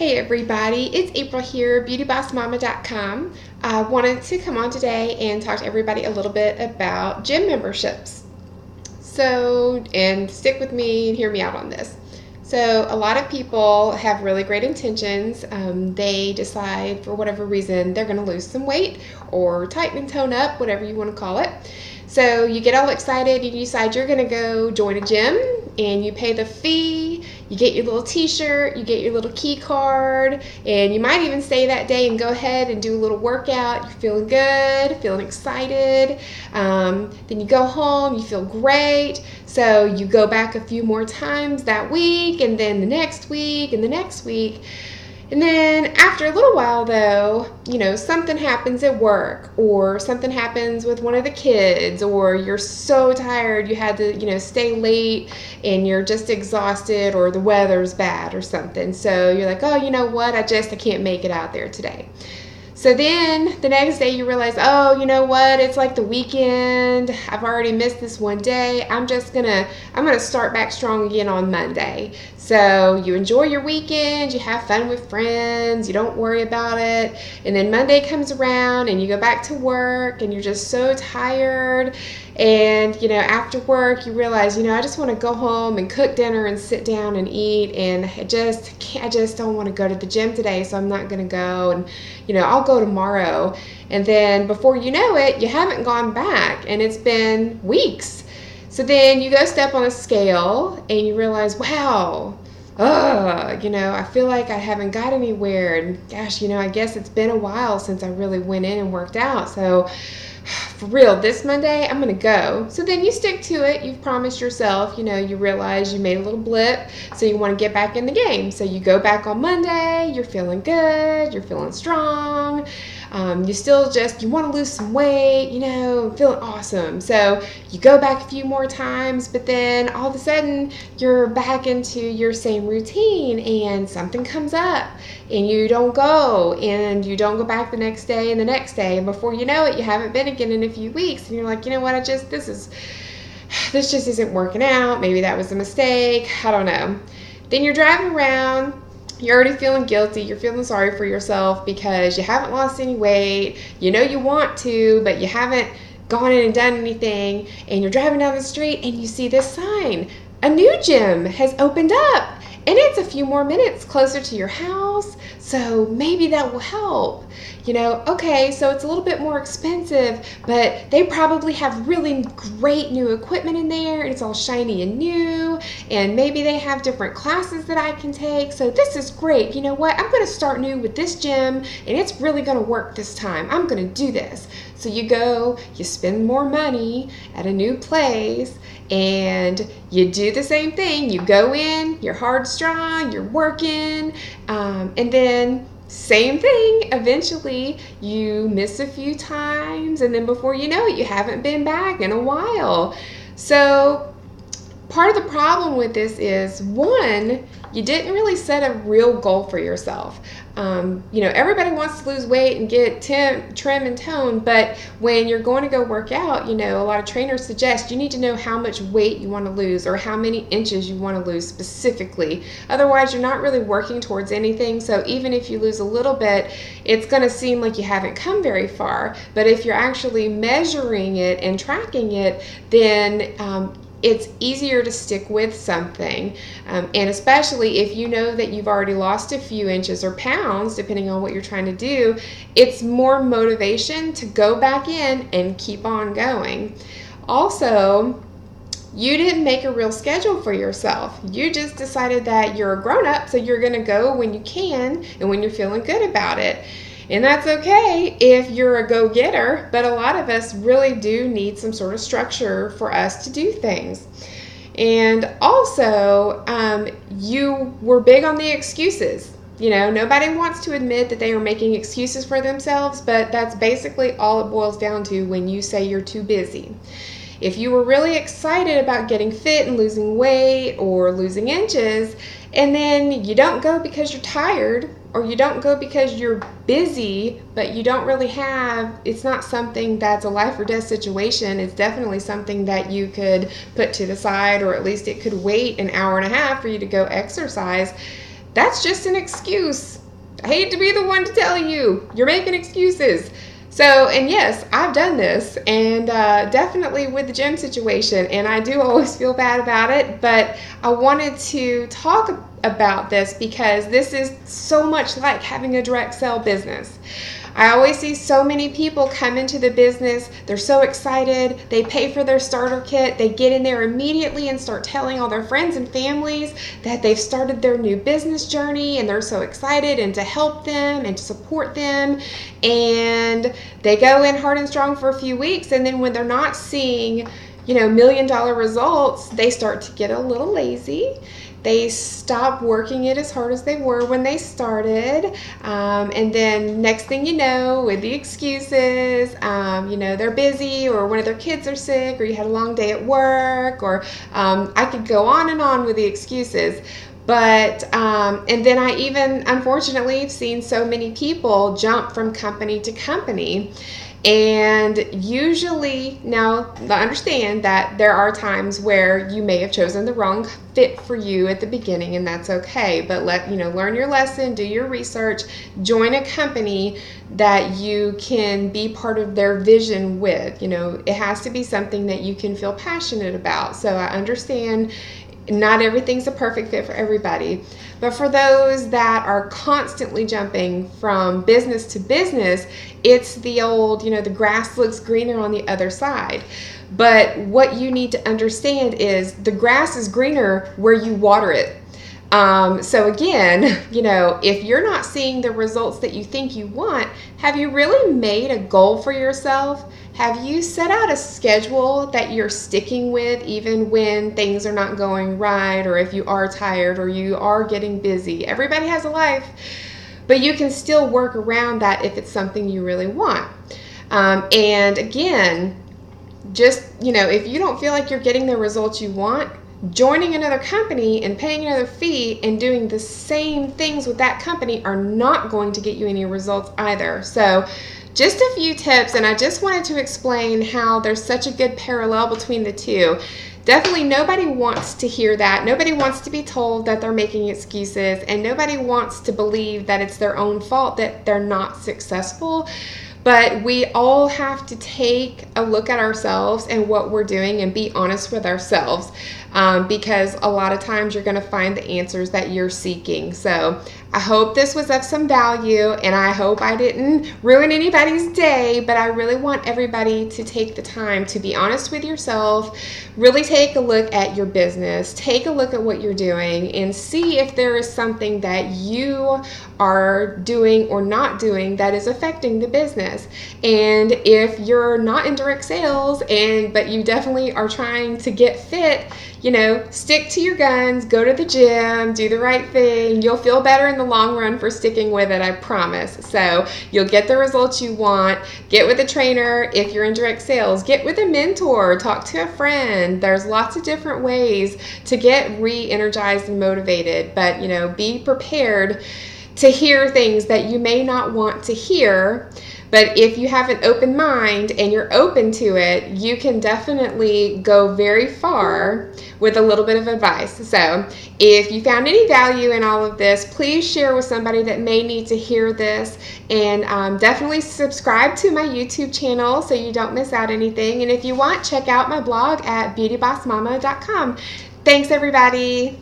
Hey everybody, it's April here, beautybossmama.com. I wanted to come on today and talk to everybody a little bit about gym memberships. And stick with me and hear me out on this. So, a lot of people have really great intentions. They decide for whatever reason they're going to lose some weight or tighten and tone up, whatever you want to call it. So, you get all excited and you decide you're going to go join a gym and you pay the fee. You get your little t-shirt, you get your little key card, and you might even stay that day and go ahead and do a little workout. You're feeling good, feeling excited. Then you go home, you feel great. So you go back a few more times that week, and then the next week, and the next week. And then after a little while, though, something happens at work, or something happens with one of the kids, or you're so tired you had to, stay late and you're just exhausted, or the weather's bad or something. So you're like, oh, you know what? I can't make it out there today. So then the next day you realize, oh, you know what? It's like the weekend. I've already missed this one day. I'm gonna start back strong again on Monday. So you enjoy your weekend, you have fun with friends, you don't worry about it. And then Monday comes around and you go back to work and you're just so tired. And, after work you realize, I just want to go home and cook dinner and sit down and eat. And I just don't want to go to the gym today, so I'm not going to go. And, I'll go tomorrow. And then before you know it, you haven't gone back and it's been weeks. So then you go step on a scale and you realize, wow, I feel like I haven't got anywhere. And gosh, I guess it's been a while since I really went in and worked out. So for real, this Monday, I'm going to go. So then you stick to it. You've promised yourself, you realize you made a little blip, so you want to get back in the game. So you go back on Monday, you're feeling good, you're feeling strong. You want to lose some weight, feeling awesome. So you go back a few more times, but then all of a sudden you're back into your same routine and something comes up and you don't go back the next day and the next day. And before you know it, you haven't been again in a few weeks. And you're like, you know what? This just isn't working out. Maybe that was a mistake. I don't know. Then you're driving around. You're already feeling guilty. You're feeling sorry for yourself because you haven't lost any weight. You want to, but you haven't gone in and done anything. And you're driving down the street and you see this sign. A new gym has opened up. And it's a few more minutes closer to your house, so maybe that will help. Okay, so it's a little bit more expensive, but they probably have really great new equipment in there, and it's all shiny and new, and maybe they have different classes that I can take, so this is great. You know what? I'm going to start new with this gym, and it's really going to work this time. I'm going to do this. So you go, you spend more money at a new place, and you do the same thing. You go in, you're hard, strong, you're working, and then same thing. Eventually, you miss a few times, and then before you know it, you haven't been back in a while. So part of the problem with this is, one, you didn't really set a real goal for yourself. Everybody wants to lose weight and get trim and tone, but when you're going to go work out, a lot of trainers suggest you need to know how much weight you want to lose or how many inches you want to lose specifically. Otherwise, you're not really working towards anything. So even if you lose a little bit, it's going to seem like you haven't come very far. But if you're actually measuring it and tracking it, then it's easier to stick with something, and especially if you know that you've already lost a few inches or pounds, depending on what you're trying to do, it's more motivation to go back in and keep on going. Also, you didn't make a real schedule for yourself. You just decided that you're a grown-up, so you're going to go when you can and when you're feeling good about it. And that's okay if you're a go-getter, but a lot of us really do need some sort of structure for us to do things. And also, you were big on the excuses. Nobody wants to admit that they are making excuses for themselves, but that's basically all it boils down to when you say you're too busy. If you were really excited about getting fit and losing weight or losing inches, and then you don't go because you're tired, or you don't go because you're busy, but you don't really it's not something that's a life or death situation. It's definitely something that you could put to the side, or at least it could wait an hour and a half for you to go exercise. That's just an excuse. I hate to be the one to tell you, you're making excuses. So, and yes, I've done this, and definitely with the gym situation, and I do always feel bad about it, but I wanted to talk about this because this is so much like having a direct sale business. I always see so many people come into the business, they're so excited, they pay for their starter kit, they get in there immediately and start telling all their friends and families that they've started their new business journey, and they're so excited and to help them and to support them, and they go in hard and strong for a few weeks, and then when they're not seeing $1 million results, they start to get a little lazy. They stop working it as hard as they were when they started. And then next thing you know, with the excuses, they're busy, or one of their kids are sick, or you had a long day at work, or I could go on and on with the excuses. But, and then I even, unfortunately, have seen so many people jump from company to company. And usually, now I understand that there are times where you may have chosen the wrong fit for you at the beginning, and that's okay. But learn your lesson, do your research, join a company that you can be part of their vision with. It has to be something that you can feel passionate about. So I understand not everything's a perfect fit for everybody. But for those that are constantly jumping from business to business, it's the old, the grass looks greener on the other side. But what you need to understand is the grass is greener where you water it. So again, if you're not seeing the results that you think you want, have you really made a goal for yourself? Have you set out a schedule that you're sticking with even when things are not going right, or if you are tired or you are getting busy? Everybody has a life, but you can still work around that if it's something you really want. And again, just, if you don't feel like you're getting the results you want, joining another company and paying another fee and doing the same things with that company are not going to get you any results either. So just a few tips, and I just wanted to explain how there's such a good parallel between the two. Definitely nobody wants to hear that. Nobody wants to be told that they're making excuses, and nobody wants to believe that it's their own fault that they're not successful. But we all have to take a look at ourselves and what we're doing and be honest with ourselves, because a lot of times you're going to find the answers that you're seeking. So I hope this was of some value, and I hope I didn't ruin anybody's day, but I really want everybody to take the time to be honest with yourself, really take a look at your business, take a look at what you're doing, and see if there is something that you are doing or not doing that is affecting the business. And if you're not in direct sales, but you definitely are trying to get fit, stick to your guns, go to the gym, do the right thing. You'll feel better in the long run for sticking with it, I promise. So you'll get the results you want. Get with a trainer if you're in direct sales. Get with a mentor. Talk to a friend. There's lots of different ways to get re-energized and motivated. But, be prepared to hear things that you may not want to hear. But if you have an open mind and you're open to it, you can definitely go very far with a little bit of advice. So if you found any value in all of this, please share with somebody that may need to hear this. And definitely subscribe to my YouTube channel so you don't miss out anything. And if you want, check out my blog at beautybossmama.com. Thanks, everybody.